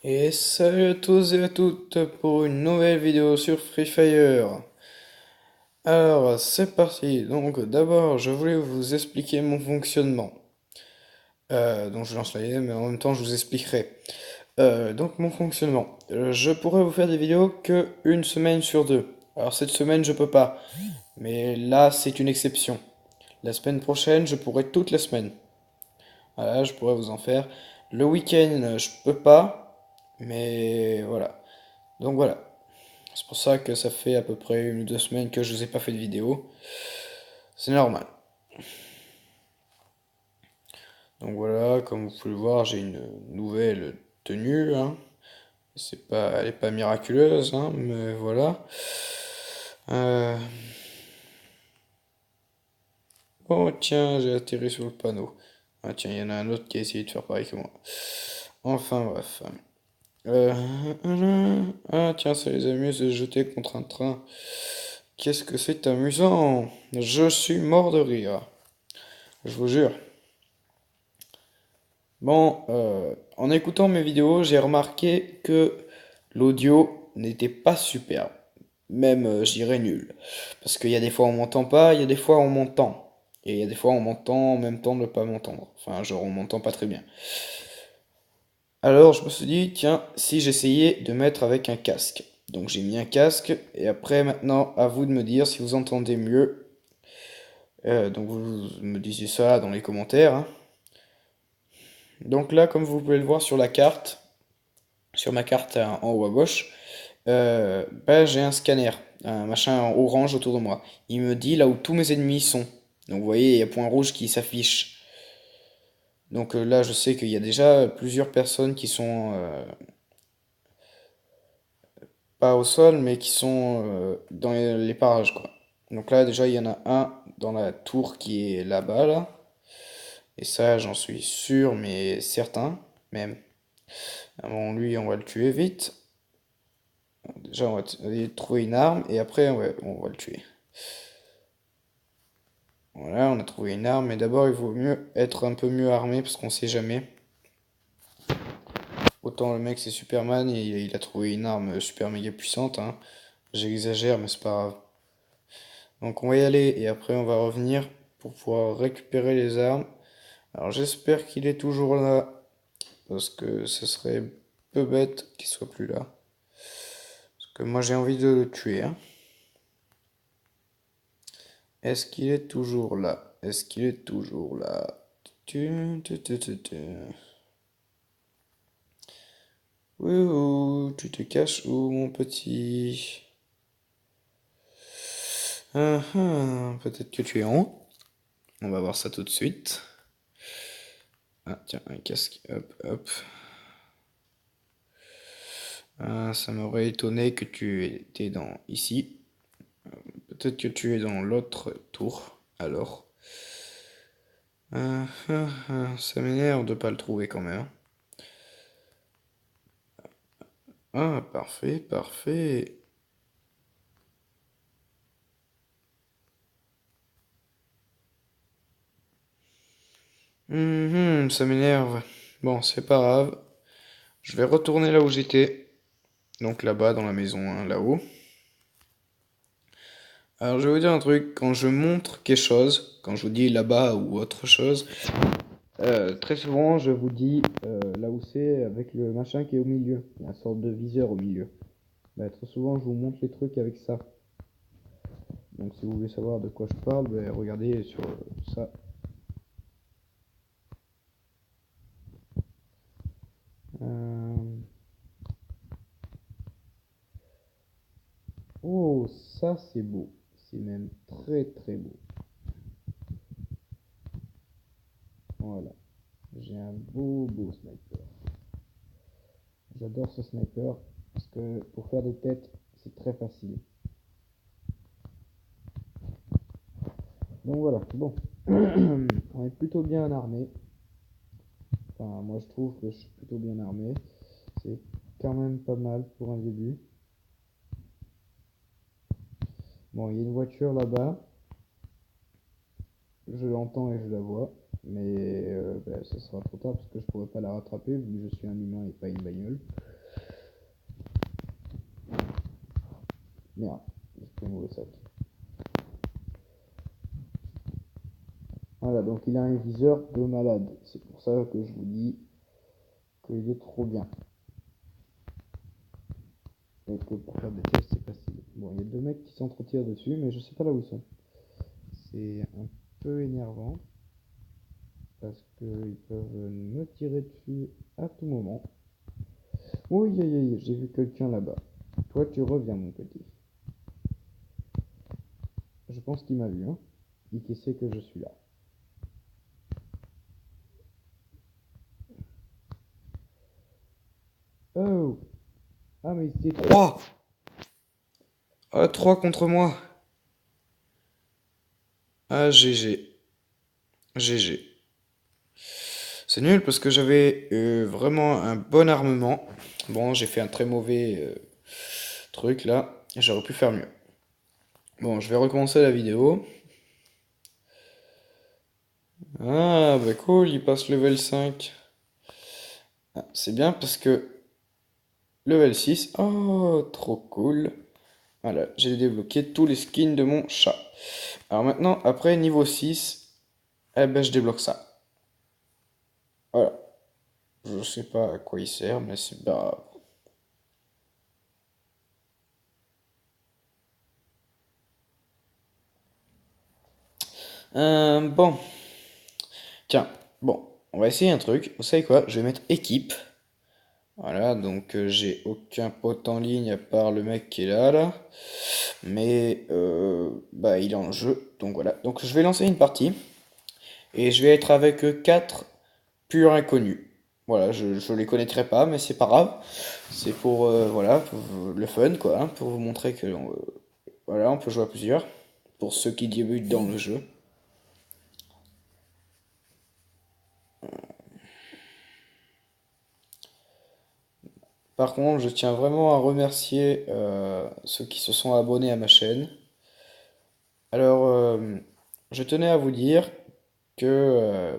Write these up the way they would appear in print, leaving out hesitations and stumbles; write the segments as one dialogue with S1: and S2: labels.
S1: Et salut à tous et à toutes pour une nouvelle vidéo sur Free Fire. Alors, c'est parti. Donc, d'abord, je voulais vous expliquer mon fonctionnement. Donc, je lance la game, mais en même temps, je vous expliquerai. Donc, mon fonctionnement. Je pourrais vous faire des vidéos que une semaine sur deux. Alors, cette semaine, je peux pas. Mais là, c'est une exception. La semaine prochaine, je pourrai toute la semaine. Voilà, je pourrais vous en faire. Le week-end, je peux pas. Mais voilà. Donc voilà. C'est pour ça que ça fait à peu près une ou deux semaines que je vous ai pas fait de vidéo. C'est normal. Donc voilà, comme vous pouvez le voir, j'ai une nouvelle tenue, hein. C'est pas, elle est pas miraculeuse, hein, mais voilà. Euh, Oh tiens, j'ai atterri sur le panneau. Ah tiens, il y en a un autre qui a essayé de faire pareil que moi. Enfin bref. Ah tiens, ça les amuse de se jeter contre un train. Qu'est-ce que c'est amusant! Je suis mort de rire. Je vous jure. Bon, en écoutant mes vidéos, j'ai remarqué que l'audio n'était pas superbe. Même, je dirais nul. Parce qu'il y a des fois on m'entend pas, il y a des fois on m'entend. Et il y a des fois on m'entend en même temps de ne pas m'entendre. Enfin, genre on m'entend pas très bien. Alors je me suis dit, tiens, si j'essayais de mettre avec un casque. Donc j'ai mis un casque, et après maintenant, à vous de me dire si vous entendez mieux. Donc vous me disiez ça dans les commentaires, hein. Donc là, comme vous pouvez le voir sur la carte, sur ma carte en haut à gauche, bah, j'ai un scanner, un machin orange autour de moi. Il me dit là où tous mes ennemis sont. Donc vous voyez, il y a un point rouge qui s'affiche. Donc là, je sais qu'il y a déjà plusieurs personnes qui sont pas au sol, mais qui sont dans les parages, quoi. Donc là, déjà, il y en a un dans la tour qui est là-bas, là. Et ça, j'en suis sûr, mais certain, même. Ah bon, lui, on va le tuer vite. Déjà, on va trouver une arme, et après, on va le tuer. Voilà, on a trouvé une arme, mais d'abord il vaut mieux être un peu mieux armé parce qu'on sait jamais. Autant le mec c'est Superman et il a trouvé une arme super méga puissante, hein. J'exagère, mais c'est pas grave. Donc on va y aller et après on va revenir pour pouvoir récupérer les armes. Alors j'espère qu'il est toujours là parce que ce serait peu bête qu'il soit plus là. Parce que moi j'ai envie de le tuer, hein. Est-ce qu'il est toujours là? Est-ce qu'il est toujours là? Tu. Ouh, tu te caches où, mon petit? Peut-être que tu es en haut. On va voir ça tout de suite. Ah, tiens, un casque. Hop, hop. Ah, ça m'aurait étonné que tu étais dans ici. Peut-être que tu es dans l'autre tour. Alors. Ça m'énerve de pas le trouver quand même. Ah, parfait, parfait. Ça m'énerve. Bon, c'est pas grave. Je vais retourner là où j'étais. Donc là-bas, dans la maison, hein, là-haut. Alors, je vais vous dire un truc, quand je montre quelque chose, quand je vous dis là-bas ou autre chose, très souvent je vous dis là où c'est avec le machin qui est au milieu, il y a une sorte de viseur au milieu. Bah, très souvent je vous montre les trucs avec ça. Donc si vous voulez savoir de quoi je parle, bah, regardez sur ça. Euh, Oh, ça c'est beau, c'est même très très beau. Voilà, j'ai un beau sniper. J'adore ce sniper parce que pour faire des têtes, c'est très facile. Donc voilà, bon. On est plutôt bien armé. Enfin, moi je trouve que je suis plutôt bien armé. C'est quand même pas mal pour un début. Bon, il y a une voiture là-bas. Je l'entends et je la vois. Mais ça sera trop tard parce que je pourrai pas la rattraper vu que je suis un humain et pas une bagnole. Merde, j'ai pris un mauvais sac. Voilà, donc il a un viseur de malade. C'est pour ça que je vous dis qu'il est trop bien. Et que pour faire des tests, c'est facile. Bon, il y a deux mecs qui s'entretirent dessus, mais je sais pas là où ils sont. C'est un peu énervant. Parce qu'ils peuvent me tirer dessus à tout moment. Oui, j'ai vu quelqu'un là-bas. Toi, tu reviens, mon petit. Je pense qu'il m'a vu, hein. Et qu'il sait que je suis là. Oh! Ah, mais c'était 3! Ah, 3 contre moi! Ah, GG. GG. C'est nul parce que j'avais vraiment un bon armement. Bon, j'ai fait un très mauvais truc là. J'aurais pu faire mieux. Bon, je vais recommencer la vidéo. Ah, bah cool, il passe level 5. Ah, c'est bien parce que level 6. Oh, trop cool. Voilà, j'ai débloqué tous les skins de mon chat. Alors maintenant, après niveau 6, eh ben je débloque ça. Voilà. Je sais pas à quoi il sert, mais c'est pas grave. Bon. Tiens, bon, on va essayer un truc. Vous savez quoi? Je vais mettre équipe. Voilà, donc j'ai aucun pote en ligne à part le mec qui est là. Mais bah il est en jeu, donc voilà. Donc je vais lancer une partie et je vais être avec 4 purs inconnus. Voilà, je les connaîtrai pas, mais c'est pas grave. C'est pour voilà, pour le fun quoi, hein, pour vous montrer que voilà, on peut jouer à plusieurs. Pour ceux qui débutent dans le jeu. Par contre, je tiens vraiment à remercier ceux qui se sont abonnés à ma chaîne. Alors, je tenais à vous dire que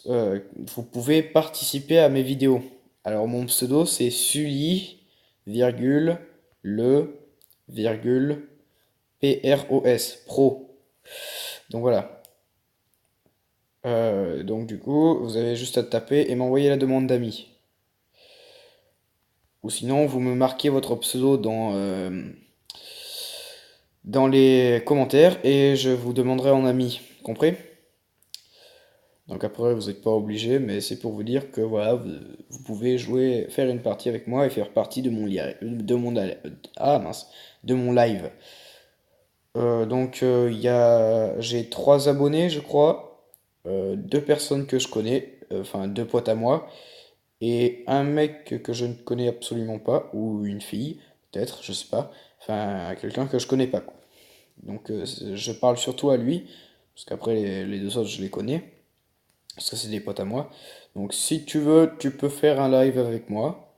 S1: vous pouvez participer à mes vidéos. Alors, mon pseudo, c'est Sully, virgule, le, virgule, PROS, pro. Donc voilà. Donc du coup, vous avez juste à taper et m'envoyer la demande d'amis. Ou sinon, vous me marquez votre pseudo dans les commentaires et je vous demanderai en ami. Compris? Donc après, vous n'êtes pas obligé, mais c'est pour vous dire que voilà, vous pouvez jouer, faire une partie avec moi et faire partie de mon ah mince, de mon live. Donc j'ai 3 abonnés, je crois, 2 personnes que je connais, enfin 2 potes à moi, et un mec que je ne connais absolument pas, ou une fille, peut-être, je sais pas, enfin quelqu'un que je connais pas, quoi. Donc je parle surtout à lui, parce qu'après les deux autres je les connais, parce que c'est des potes à moi. Donc si tu veux, tu peux faire un live avec moi.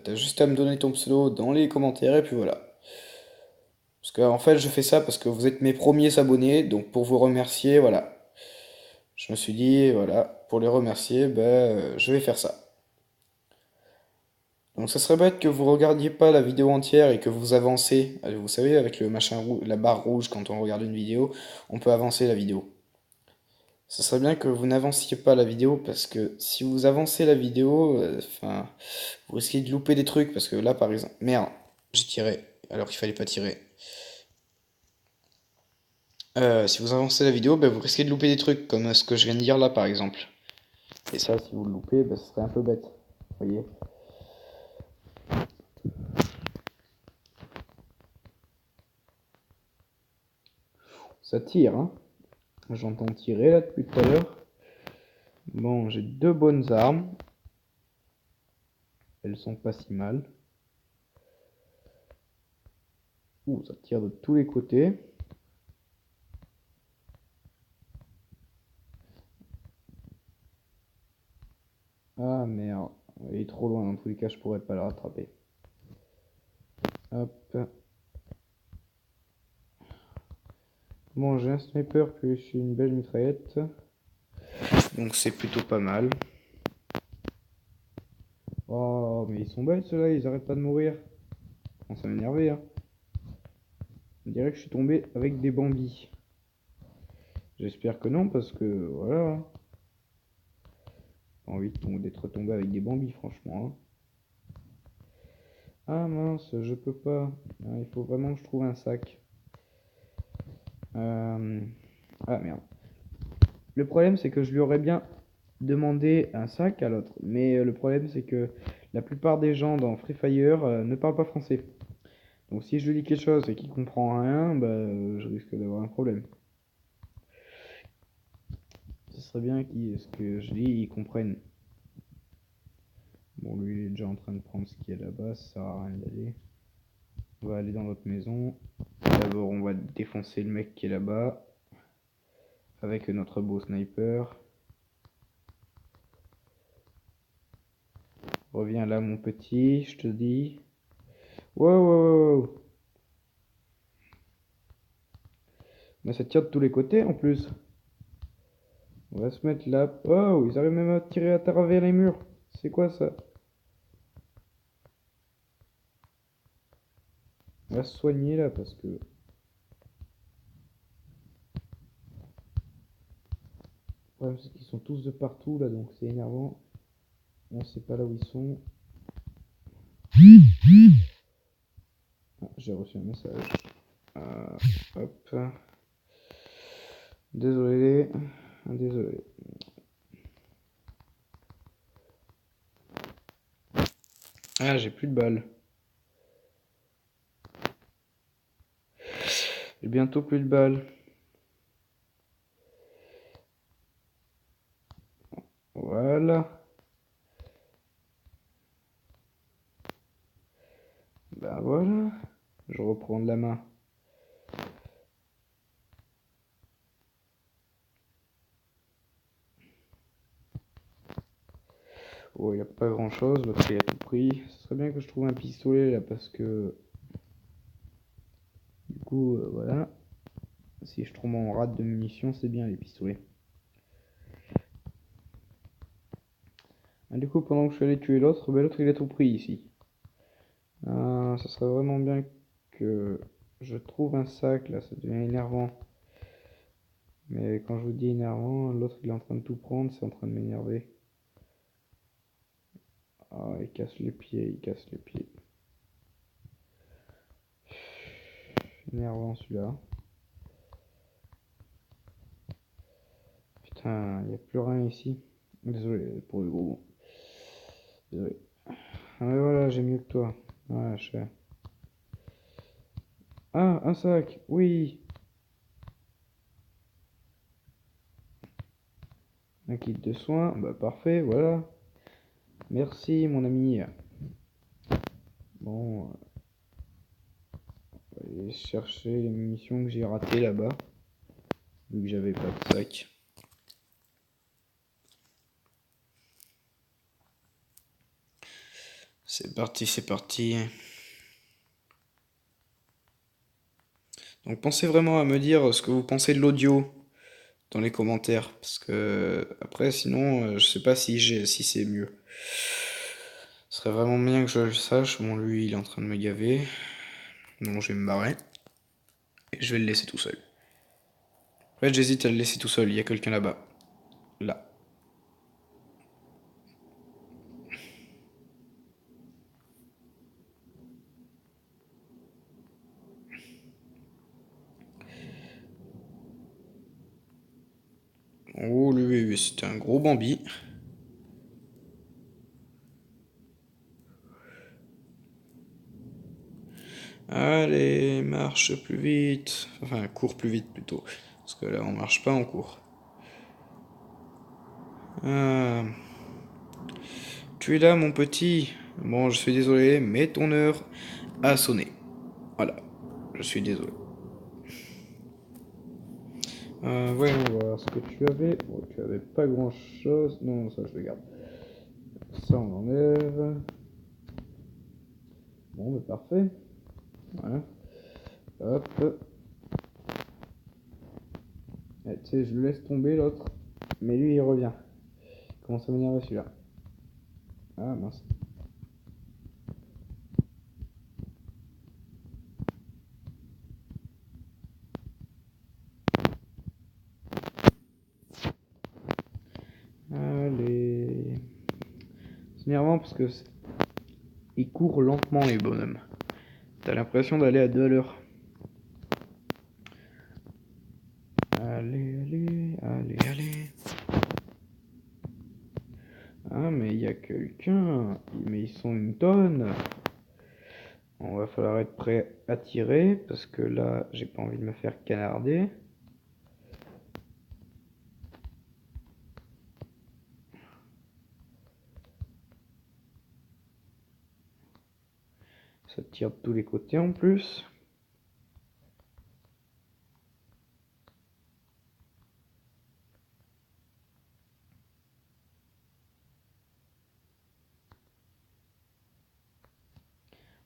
S1: T'as juste à me donner ton pseudo dans les commentaires et puis voilà. Parce que en fait je fais ça parce que vous êtes mes premiers abonnés, donc pour vous remercier, voilà. Je me suis dit, voilà, pour les remercier, ben, je vais faire ça. Donc ça serait bête que vous regardiez pas la vidéo entière et que vous avancez. Vous savez, avec le machin rouge, la barre rouge, quand on regarde une vidéo, on peut avancer la vidéo. Ce serait bien que vous n'avanciez pas la vidéo parce que si vous avancez la vidéo, enfin, vous risquez de louper des trucs parce que là, par exemple, merde, j'ai tiré alors qu'il fallait pas tirer. Si vous avancez la vidéo, ben, vous risquez de louper des trucs comme ce que je viens de dire là, par exemple. Et ça, si vous le loupez, ben, ce serait un peu bête. Vous voyez? Ça tire, hein. J'entends tirer là depuis tout à l'heure. Bon, j'ai 2 bonnes armes. Elles sont pas si mal. Ouh, ça tire de tous les côtés. Ah merde, il est trop loin, dans tous les cas je pourrais pas le rattraper. Hop. Bon, j'ai un sniper plus une belle mitraillette. Donc c'est plutôt pas mal. Oh, mais ils sont bêtes ceux-là, ils arrêtent pas de mourir. On ça m'énerver, hein. On dirait que je suis tombé avec des bambis. J'espère que non, parce que voilà, hein. Pas envie d'être tombé avec des bambis, franchement, hein. Ah mince, je peux pas. Ah, il faut vraiment que je trouve un sac. Ah merde. Le problème, c'est que je lui aurais bien demandé un sac à l'autre. Mais le problème, c'est que la plupart des gens dans Free Fire ne parlent pas français. Donc si je lui dis quelque chose et qu'il comprend rien, bah, je risque d'avoir un problème. Ce serait bien ce que je dis, il comprenne. Bon, lui, il est déjà en train de prendre ce qui est là-bas, ça sert à rien d'y aller. On va aller dans notre maison. D'abord, on va défoncer le mec qui est là-bas. Avec notre beau sniper. Reviens là, mon petit, je te dis. Wow, wow, wow. Mais ça tire de tous les côtés en plus. On va se mettre là. Oh, ils arrivent même à tirer à travers les murs. C'est quoi ça? On va se soigner là parce que... Le problème c'est qu'ils sont tous de partout là, donc c'est énervant. On sait pas là où ils sont. Ah, j'ai reçu un message. Hop. Désolé. Désolé. Ah, j'ai plus de balles. J'ai bientôt plus de balles. Voilà. Ben voilà. Je reprends de la main. Oh, il n'y a pas grand chose, l'autre il a tout pris. Ce serait bien que je trouve un pistolet là parce que du coup, voilà. Si je trouve mon rate de munitions, c'est bien les pistolets. Ah, du coup, pendant que je suis allé tuer l'autre, ben, l'autre il a tout pris ici. Ça serait vraiment bien que je trouve un sac là, ça devient énervant. Mais quand je vous dis énervant, l'autre il est en train de tout prendre, c'est en train de m'énerver. Ah, il casse les pieds, il casse les pieds. Énervant celui-là. Putain, il n'y a plus rien ici. Désolé pour le gros. Désolé. Ah mais voilà, j'ai mieux que toi. Ouais, je sais. Ah, un sac, oui. Un kit de soins, bah parfait, voilà. Merci mon ami. Bon, on va aller chercher les munitions que j'ai ratées là-bas. Vu que j'avais pas de sac. C'est parti, c'est parti. Donc pensez vraiment à me dire ce que vous pensez de l'audio dans les commentaires. Parce que après sinon je sais pas si c'est mieux. Ce serait vraiment bien que je le sache. Bon lui il est en train de me gaver. Donc je vais me barrer. Et je vais le laisser tout seul. En fait j'hésite à le laisser tout seul. Il y a quelqu'un là-bas. Là. Oh lui c'était un gros Bambi. Allez, marche plus vite. Enfin, cours plus vite plutôt. Parce que là, on marche pas, on court. Ah, tu es là, mon petit. Bon, je suis désolé, mais ton heure a sonné. Voilà, je suis désolé. Voyons voir ce que tu avais. Bon, tu avais pas grand chose. Non, ça, je le garde. Ça, on enlève. Bon, mais parfait. Voilà. Hop. Tu sais, je le laisse tomber l'autre, mais lui il revient. Il commence à m'énerver celui-là. Ah mince. Allez. C'est énervant parce que ils courent lentement les bonhommes. T'as l'impression d'aller à 2 à l'heure. Allez, allez, allez, allez. Ah mais il y a quelqu'un. Mais ils sont une tonne. On va falloir être prêt à tirer parce que là j'ai pas envie de me faire canarder. Ça tire de tous les côtés en plus.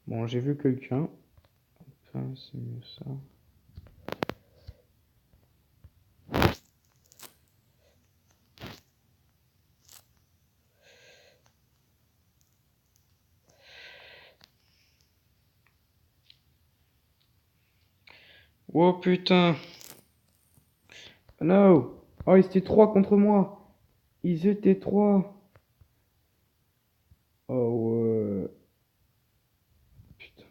S1: Bon, j'ai vu quelqu'un. Enfin, c'est mieux ça. Oh putain. No. Oh, ils étaient 3 contre moi. Ils étaient 3. Oh ouais. Putain.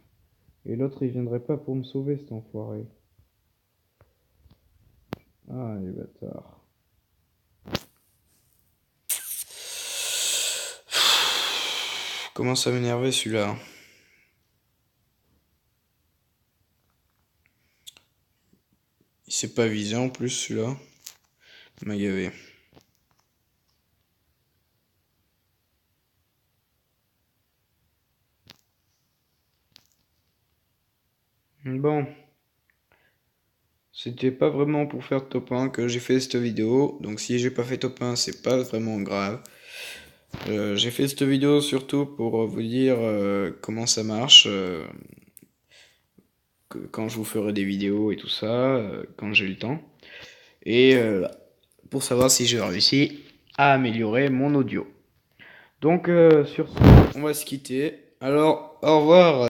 S1: Et l'autre, il viendrait pas pour me sauver, cet enfoiré. Ah, les bâtards. Commence à m'énerver celui-là. Il s'est pas visé en plus celui-là. Il m'a gavé. Bon. C'était pas vraiment pour faire top 1 que j'ai fait cette vidéo. Donc si j'ai pas fait top 1, c'est pas vraiment grave. J'ai fait cette vidéo surtout pour vous dire comment ça marche. Quand je vous ferai des vidéos et tout ça, quand j'ai le temps. Et pour savoir si j'ai réussi à améliorer mon audio. Donc sur ce, on va se quitter. Alors, au revoir.